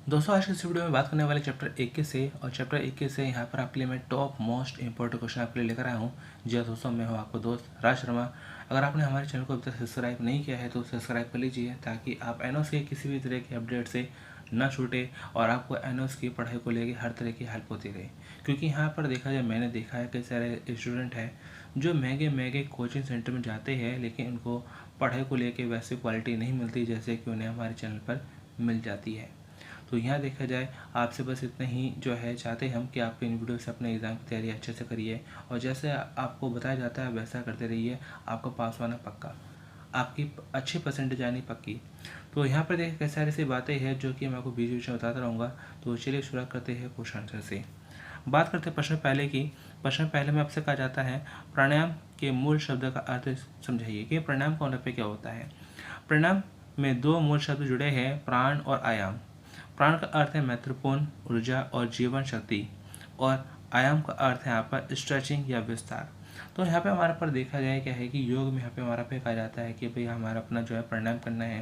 दोस्तों आज की इस वीडियो में बात करने वाले चैप्टर 21 से और चैप्टर 21 से यहाँ पर आपके लिए मैं टॉप मोस्ट इंपॉर्टेंट क्वेश्चन आपके लिए लेकर आया हूँ। जी हाँ दोस्तों, मैं हूँ आपको दोस्त राज शर्मा। अगर आपने हमारे चैनल को अभी तक सब्सक्राइब नहीं किया है तो सब्सक्राइब कर लीजिए ताकि आप एनओस के किसी भी तरह के अपडेट से ना छूटे और आपको एनओस की पढ़ाई को लेकर हर तरह की हेल्प होती रहे। क्योंकि यहाँ पर देखा जाए, मैंने देखा है कई सारे स्टूडेंट हैं जो महंगे महंगे कोचिंग सेंटर में जाते हैं लेकिन उनको पढ़ाई को लेकर वैसी क्वालिटी नहीं मिलती जैसे कि उन्हें हमारे चैनल पर मिल जाती है। तो यहाँ देखा जाए, आपसे बस इतना ही जो है चाहते हैं हम कि आप इन वीडियो से अपने एग्ज़ाम की तैयारी अच्छे से करिए और जैसे आपको बताया जाता है वैसा करते रहिए। आपका पास होना पक्का, आपकी अच्छी परसेंटेज आनी पक्की। तो यहाँ पर देखिए कई सारी ऐसी बातें हैं जो कि मैं आपको बीच बीच में बताता रहूँगा। तो चलिए शुरुआत करते हैं क्वेश्चन आंसर से। बात करते हैं प्रश्न पहले की। प्रश्न पहले में आपसे कहा जाता है प्राणायाम के मूल शब्द का अर्थ समझाइए कि प्राणायाम का मतलब क्या होता है। प्राणायाम में दो मूल शब्द जुड़े हैं, प्राण और आयाम। प्राण का अर्थ है महत्वपूर्ण ऊर्जा और जीवन शक्ति और आयाम का अर्थ है यहाँ पर स्ट्रेचिंग या विस्तार। तो यहाँ पे हमारे पर देखा जाए क्या है कि योग में यहाँ पे हमारा पे कहा जाता है कि भाई हमारा अपना जो है प्राणायाम करना है।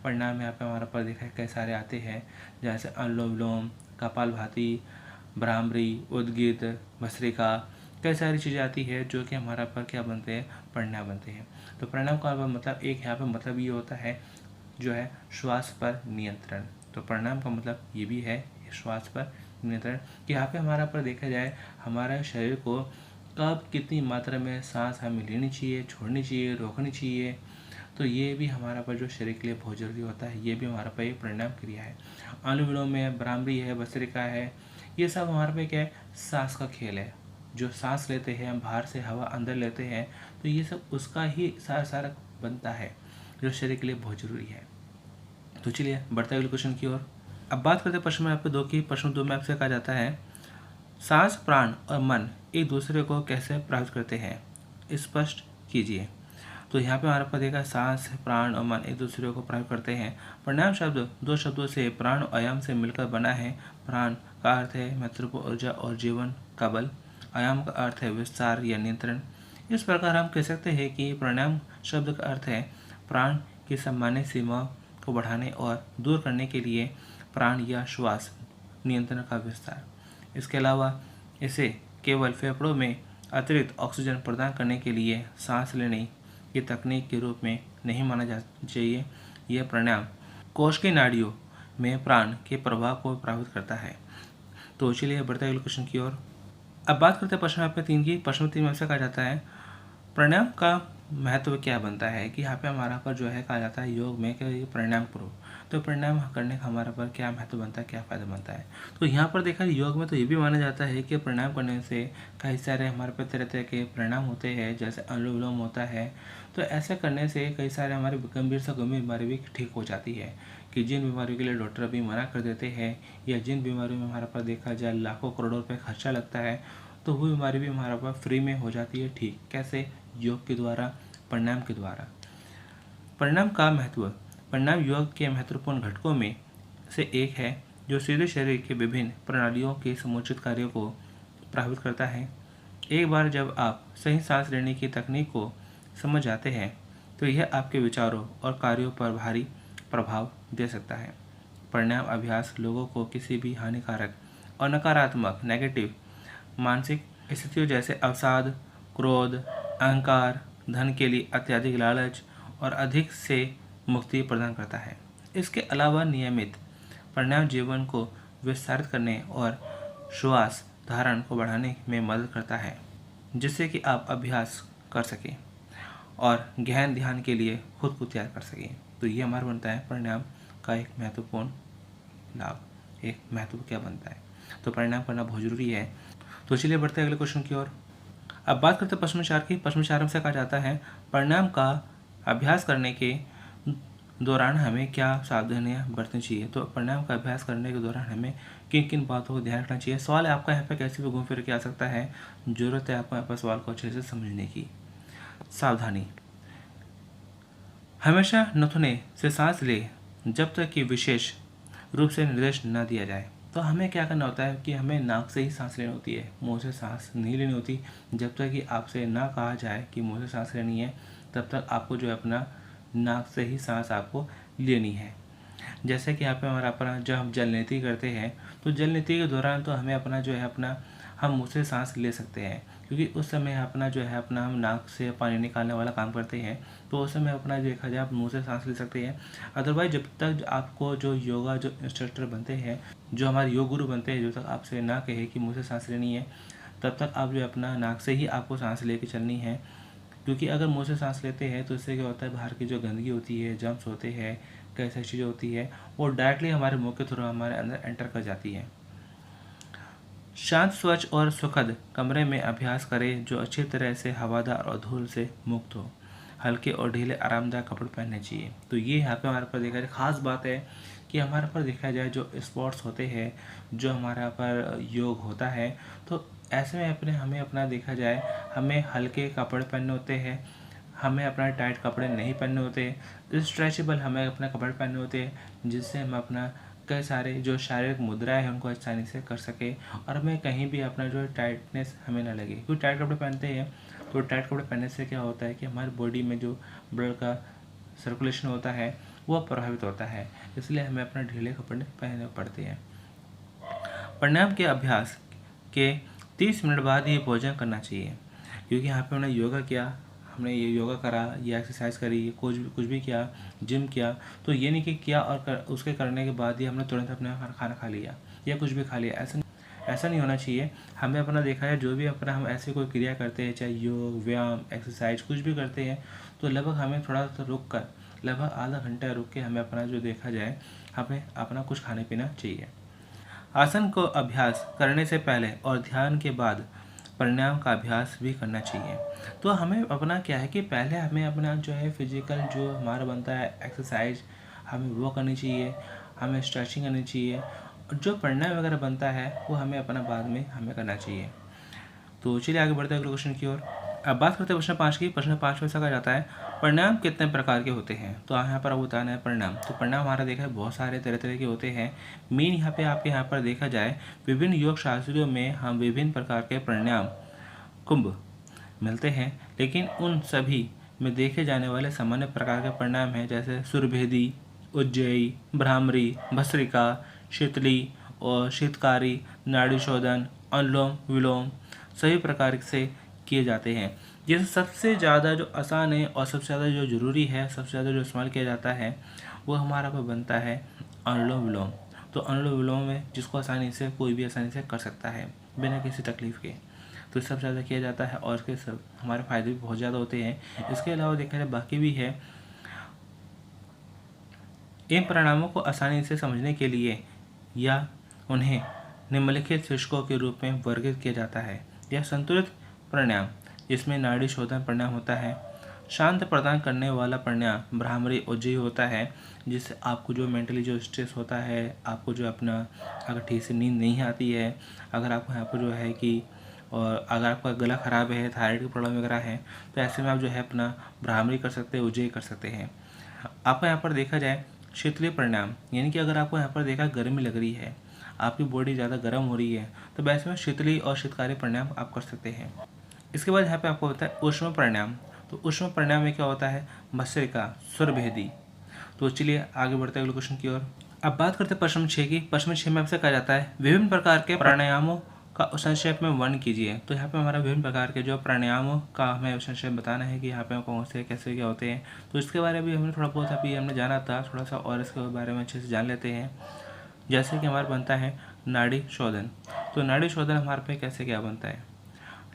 प्राणायाम यहाँ पे हमारा पर देखा है कई सारे आते हैं जैसे अनुलोम विलोम, कपालभाति, भ्रामरी, उद्गीत, भस्त्रिका, कई सारी चीज़ें आती है जो कि हमारा पर क्या बनते हैं, प्राणायाम बनते हैं। तो प्राणायाम का मतलब एक यहाँ पे मतलब ये होता है जो है श्वास पर नियंत्रण। तो प्राणायाम का मतलब ये भी है श्वास पर नियंत्रण कि यहाँ पे हमारा पर देखा जाए हमारे शरीर को कब कितनी मात्रा में सांस हमें लेनी चाहिए, छोड़नी चाहिए, रोकनी चाहिए। तो ये भी हमारा पर जो शरीर के लिए बहुत जरूरी होता है, ये भी हमारा पर एक प्राणायाम क्रिया है। अनुलोम विलोम है, भ्रामरी है, भस्त्रिका है, ये सब हमारे पे क्या है, सांस का खेल है। जो सांस लेते हैं हम, बाहर से हवा अंदर लेते हैं, तो ये सब उसका ही सारा बनता है जो शरीर के लिए बहुत जरूरी है। तो चलिए बढ़ते अगले क्वेश्चन की ओर। अब बात करते हैं प्रश्न में आपके दो की। प्रश्न दो में आपसे कहा जाता है सांस, प्राण और मन एक दूसरे को कैसे प्रभावित करते हैं, स्पष्ट कीजिए। तो यहाँ पे हमारे पास देखा सांस, प्राण और मन एक दूसरे को प्रभावित करते हैं। प्राणायाम शब्द दो शब्दों से प्राण और आयाम से मिलकर बना है। प्राण का अर्थ है महत्वपूर्ण ऊर्जा और जीवन का बल, आयाम का अर्थ है विस्तार या नियंत्रण। इस प्रकार हम कह सकते हैं कि प्राणायाम शब्द का अर्थ है प्राण की सामान्य सीमा को बढ़ाने और दूर करने के लिए प्राण या श्वास नियंत्रण का विस्तार। इसके अलावा इसे केवल फेफड़ों में अतिरिक्त ऑक्सीजन प्रदान करने के लिए सांस लेने की तकनीक के रूप में नहीं माना जा चाहिए। यह प्राणायाम कोशिकीय नाड़ियों में प्राण के प्रभाव को प्रभावित करता है। तो चलिए बढ़ते अगले क्वेश्चन की ओर। अब बात करते हैं प्रश्न आपके तीन की। प्रश्न तीन में से कहा जाता है प्राणायाम का महत्व क्या बनता है कि यहाँ पे हमारा पर जो है कहा जाता है योग में कि ये प्राणायाम करो। तो प्राणायाम करने का हमारा पर क्या महत्व बनता है, क्या फ़ायदा बनता है। तो यहाँ पर देखा योग में तो ये भी माना जाता है कि प्राणायाम करने से कई सारे हमारे पर तरह तरह के प्राणायाम होते हैं, जैसे अनुलोम विलोम होता है। तो ऐसे करने से कई सारे हमारे गंभीर से गंभीर बीमारी भी ठीक हो जाती है कि जिन बीमारियों के लिए डॉक्टर अभी मना कर देते हैं या जिन बीमारियों में हमारे पास देखा जाए लाखों करोड़ों रुपये खर्चा लगता है, तो वो बीमारी भी हमारे पास फ्री में हो जाती है ठीक। कैसे? योग के द्वारा, प्राणायाम के द्वारा। प्राणायाम का महत्व। प्राणायाम योग के महत्वपूर्ण घटकों में से एक है जो सीधे शरीर के विभिन्न प्रणालियों के समुचित कार्यों को प्रभावित करता है। एक बार जब आप सही सांस लेने की तकनीक को समझ जाते हैं तो यह आपके विचारों और कार्यों पर भारी प्रभाव दे सकता है। प्राणायाम अभ्यास लोगों को किसी भी हानिकारक और नकारात्मक नेगेटिव मानसिक स्थितियों जैसे अवसाद, क्रोध, अहंकार, धन के लिए अत्यधिक लालच और अधिक से मुक्ति प्रदान करता है। इसके अलावा नियमित प्राणायाम जीवन को विस्तारित करने और श्वास धारण को बढ़ाने में मदद करता है, जिससे कि आप अभ्यास कर सकें और गहन ध्यान के लिए खुद को तैयार कर सकें। तो ये हमारा बनता है प्राणायाम का एक महत्वपूर्ण लाभ, एक महत्व क्या बनता है। तो प्राणायाम करना बहुत जरूरी है। तो चलिए बढ़ते हैं अगले क्वेश्चन की ओर। अब बात करते हैं प्रश्न चार की। प्रश्न चार में से कहा जाता है प्राणायाम का अभ्यास करने के दौरान हमें क्या सावधानियां बरतनी चाहिए। तो प्राणायाम का अभ्यास करने के दौरान हमें किन किन बातों को ध्यान रखना चाहिए। सवाल है आपका यहाँ पे कैसे भी घूम फिर के आ सकता है, जरूरत है आपको यहाँ पर सवाल को अच्छे से समझने की। सावधानी। हमेशा नथुने से सांस ले जब तक कि विशेष रूप से निर्देश न दिया जाए। तो हमें क्या करना होता है कि हमें नाक से ही सांस लेनी होती है, मुंह से सांस नहीं लेनी होती। जब तक कि आपसे ना कहा जाए कि मुंह से सांस लेनी है, तब तक आपको जो है अपना नाक से ही सांस आपको लेनी है। जैसे कि यहाँ पे हमारा अपना जब हम जल नीति करते हैं तो जल नीति के दौरान तो हमें अपना जो है अपना हम मुँह से सांस ले सकते हैं, क्योंकि उस समय अपना जो है अपना हम नाक से पानी निकालने वाला काम करते हैं, तो उस समय अपना देखा जाए आप मुँह से सांस ले सकते हैं। अदरवाइज जब तक आपको जो योगा जो इंस्ट्रक्टर बनते हैं, जो हमारे योग गुरु बनते हैं, जब तक आपसे ना कहे कि मुँह से सांस लेनी है, तब तक आप जो है अपना नाक से ही आपको सांस लेके चलनी है। क्योंकि अगर मुँह से सांस लेते हैं तो इससे क्या होता है, बाहर की जो गंदगी होती है, जर्म्स होते हैं, कई सारी चीज़ें होती है, वो डायरेक्टली हमारे मुंह के थ्रू हमारे अंदर एंटर कर जाती है। शांत, स्वच्छ और सुखद कमरे में अभ्यास करें जो अच्छी तरह से हवादार और धूल से मुक्त हो। हल्के और ढीले आरामदायक कपड़े पहनने चाहिए। तो ये यहाँ पे हमारे पर देखा जाए खास बात है कि हमारे पर देखा जाए जो स्पोर्ट्स होते हैं, जो हमारा पर योग होता है, तो ऐसे में हमें अपना देखा जाए हमें हल्के कपड़े पहनने होते हैं, हमें अपना टाइट कपड़े नहीं पहनने होते, स्ट्रेचेबल हमें अपने कपड़े पहनने होते हैं, जिससे हम अपना कई सारे जो शारीरिक मुद्राएं हैं उनको आसानी से कर सके, और हमें कहीं भी अपना जो टाइटनेस हमें ना लगे। क्योंकि टाइट कपड़े पहनते हैं तो टाइट कपड़े पहनने से क्या होता है कि हमारी बॉडी में जो ब्लड का सर्कुलेशन होता है वह प्रभावित होता है, इसलिए हमें अपना ढीले कपड़े पहनने पड़ते हैं। प्राणायाम के अभ्यास के 30 मिनट बाद ये भोजन करना चाहिए, क्योंकि यहाँ पे हमने योगा किया, हमने ये योगा करा या एक्सरसाइज करी, कुछ भी किया, जिम किया, तो ये नहीं कि किया और उसके करने के बाद ही हमने तुरंत अपना खाना खा लिया या कुछ भी खा लिया, ऐसा नहीं होना चाहिए। हमें अपना देखा है जो भी अपना हम ऐसे कोई क्रिया करते हैं, चाहे योग, व्यायाम, एक्सरसाइज कुछ भी करते हैं, तो लगभग हमें थोड़ा सा रुक कर, लगभग आधा घंटा रुक के हमें अपना जो देखा जाए हमें अपना कुछ खाने पीना चाहिए। आसन को अभ्यास करने से पहले और ध्यान के बाद प्राणायाम का अभ्यास भी करना चाहिए। तो हमें अपना क्या है कि पहले हमें अपना जो है फिजिकल जो हमारा बनता है एक्सरसाइज हमें वो करनी चाहिए, हमें स्ट्रेचिंग करनी चाहिए, और जो प्राणायाम वगैरह बनता है वो हमें अपना बाद में हमें करना चाहिए। तो चलिए आगे बढ़ते हैं अगले क्वेश्चन की ओर। अब बात करते हैं प्रश्न 5 की। प्रश्न 5 में ऐसा कहा जाता है प्राणायाम कितने प्रकार के होते हैं। तो यहाँ पर अब बताना है प्राणायाम। तो प्राणायाम हमारा देखा है बहुत सारे तरह तरह के होते हैं। मेन यहाँ पे आपके यहाँ पर देखा जाए विभिन्न योग शास्त्रों में हम विभिन्न प्रकार के प्राणायाम कुंभ मिलते हैं, लेकिन उन सभी में देखे जाने वाले सामान्य प्रकार के प्राणायाम हैं, जैसे सुरभेदी, उज्जयी, भ्रामरी, भस्त्रिका, शीतली और शीतकारी, नाड़ी शोधन, अनुलोम विलोम सभी प्रकार से किए जाते हैं। जैसे सबसे ज़्यादा जो आसान है और सबसे ज़्यादा जो ज़रूरी है, सबसे ज़्यादा जो इस्तेमाल किया जाता है वो हमारा पर बनता है अनुलोम विलोम। तो अनुलोम विलोम में जिसको आसानी से कोई भी आसानी से कर सकता है बिना किसी तकलीफ के, तो सबसे ज़्यादा किया जाता है और इसके सब हमारे फ़ायदे भी बहुत ज़्यादा होते हैं। इसके अलावा देखा जाए बाकी भी है। इन परिणामों को आसानी से समझने के लिए या उन्हें निम्नलिखित शीर्षकों के रूप में वर्गीकृत किया जाता है। यह संतुलित प्राणायाम, जिसमें नाड़ी शोधन प्राणायाम होता है। शांत प्रदान करने वाला प्राणायाम भ्रामरी उज्जयी होता है, जिससे आपको जो मेंटली जो स्ट्रेस होता है, आपको जो अपना अगर ठीक से नींद नहीं आती है, अगर आपको यहाँ पर जो है कि और अगर आपका गला ख़राब है, थायराइड की प्रॉब्लम वगैरह है, तो ऐसे में आप जो है अपना भ्रामरी कर सकते हैं, उज्जयी कर सकते हैं। आपको यहाँ पर देखा जाए शीतलीय प्राणायाम, यानी कि अगर आपको यहाँ पर देखा गर्मी लग रही है, आपकी बॉडी ज़्यादा गर्म हो रही है, तो वैसे में शीतली और शीतकारी प्राणायाम आप कर सकते हैं। इसके बाद यहाँ पे आपको होता है ऊष्म प्राणायाम। तो ऊष्म प्राणायाम में क्या होता है, भस्त्रिका, सुरभेदी। तो चलिए आगे बढ़ते हैं अगले क्वेश्चन की ओर। अब बात करते हैं प्रश्न 6 की। प्रश्न 6 में आपसे कहा जाता है विभिन्न प्रकार के प्राणायामों का संक्षेप में वर्णन कीजिए। तो यहाँ पे हमारा विभिन्न प्रकार के जो प्राणायामों का हमें संक्षेप बताना है कि यहाँ पे कौन से कैसे क्या होते हैं। तो इसके बारे में भी हमने थोड़ा बहुत अभी हमने जाना था, थोड़ा सा और इसके बारे में अच्छे से जान लेते हैं। जैसे कि हमारा बनता है नाड़ी शोधन। तो नाड़ी शोधन हमारे पे कैसे क्या बनता है।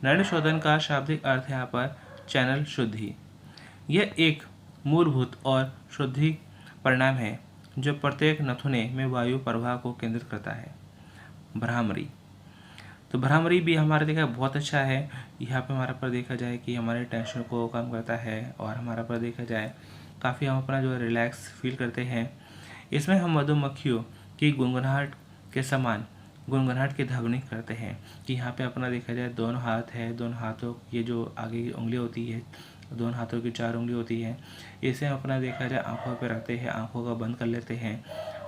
नाड़ी शोधन का शाब्दिक अर्थ है यहाँ पर चैनल शुद्धि। यह एक मूलभूत और शुद्धि परिणाम है जो प्रत्येक नथुने में वायु प्रवाह को केंद्रित करता है। भ्रामरी। तो भ्रामरी भी हमारे देखा बहुत अच्छा है। यहाँ पे हमारा पर देखा जाए कि हमारे टेंशन को कम करता है और हमारा पर देखा जाए काफ़ी हम अपना जो रिलैक्स फील करते हैं। इसमें हम मधुमक्खियों की गुनगुनाहट के समान गुनगुनाहट की ध्वनि करते हैं। कि यहाँ पे अपना देखा जाए दोनों हाथ है, दोनों हाथों ये जो आगे की उंगली होती है, दोनों हाथों की 4 उंगली होती है, इसे हम अपना देखा जाए आँखों पे रखते हैं, आँखों का बंद कर लेते हैं,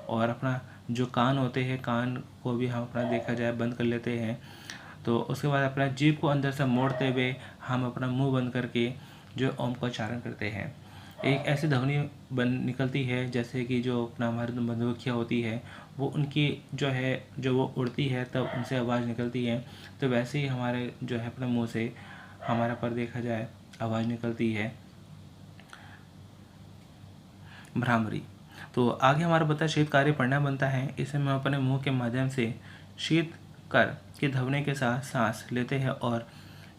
और अपना जो कान होते हैं कान को भी हम अपना देखा जाए बंद कर लेते हैं। तो उसके बाद अपना जीभ को अंदर से मोड़ते हुए हम अपना मुंह बंद करके जो ओम का उच्चारण करते हैं। एक ऐसी ध्वनि बन निकलती है जैसे कि जो अपना हमारी मधुमक्खियाँ होती है वो उनकी जो है जो वो उड़ती है तब उनसे आवाज़ निकलती है, तो वैसे ही हमारे जो है अपने मुंह से हमारा पर देखा जाए आवाज़ निकलती है भ्रामरी। तो आगे हमारा बनता है शीतकारी परिणाम बनता है। इसे हम अपने मुंह के माध्यम से शीत कर की ध्वनि के साथ सांस लेते हैं और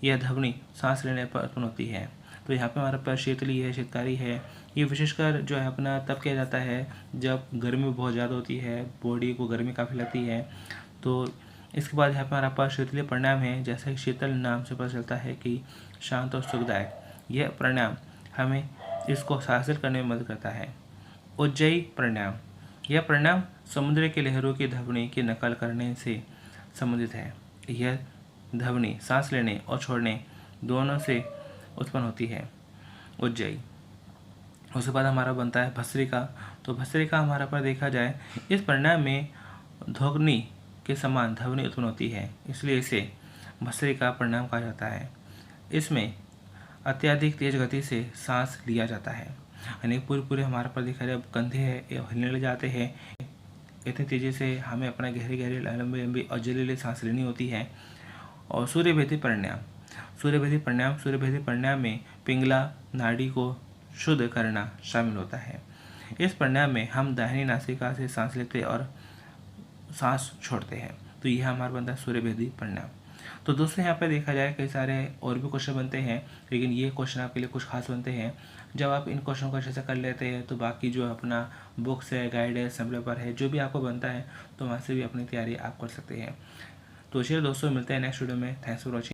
यह ध्वनि सांस लेने पर उत्पन्न होती है। तो यहाँ पे हमारे पास शीतली है, शीतकारी है। ये विशेषकर जो है अपना तब किया जाता है जब गर्मी बहुत ज़्यादा होती है, बॉडी को गर्मी काफ़ी लगती है। तो इसके बाद यहाँ पर हमारे पास शीतलीय परिणाम है। जैसे शीतल नाम से पता चलता है कि शांत और सुखदायक। यह परिणाम हमें इसको हासिल करने में मदद करता है। उज्जयी परिणाम, यह परिणाम समुद्र की लहरों की ध्वनि की नकल करने से संबंधित है। यह ध्वनि सांस लेने और छोड़ने दोनों से उत्पन्न होती है। उज्जयी। उसके बाद हमारा बनता है भस्त्रिका। तो भस्त्रिका हमारा पर देखा जाए इस परिणाम में ध्वनि के समान ध्वनि उत्पन्न होती है, इसलिए इसे भस्त्रिका परिणाम कहा जाता है। इसमें अत्यधिक तेज गति से सांस लिया जाता है, यानी पूरे हमारे पर देखा जाए कंधे हिलने लग जाते हैं। इतनी तेज़ी से हमें अपना गहरी गहरी लंबी लंबी और जलीली सांस लेनी होती है। और सूर्यभेदी परिणाम, सूर्यभेदी परिणाम में पिंगला नाड़ी को शुद्ध करना शामिल होता है। इस परिणाम में हम दाहिनी नासिका से सांस लेते और सांस छोड़ते हैं। तो यह हमारा बनता है सूर्यभेदी परिणाम। तो दोस्तों यहाँ पे देखा जाए कई सारे और भी क्वेश्चन बनते हैं, लेकिन ये क्वेश्चन आपके लिए कुछ खास बनते हैं। जब आप इन क्वेश्चन को अच्छे से कर लेते हैं तो बाकी जो अपना बुक्स है, गाइड है, सब पेपर है, जो भी आपको बनता है तो वहाँ से भी अपनी तैयारी आप कर सकते हैं। तो चलिए दोस्तों, मिलते हैं नेक्स्ट वीडियो में। Thanks for watching.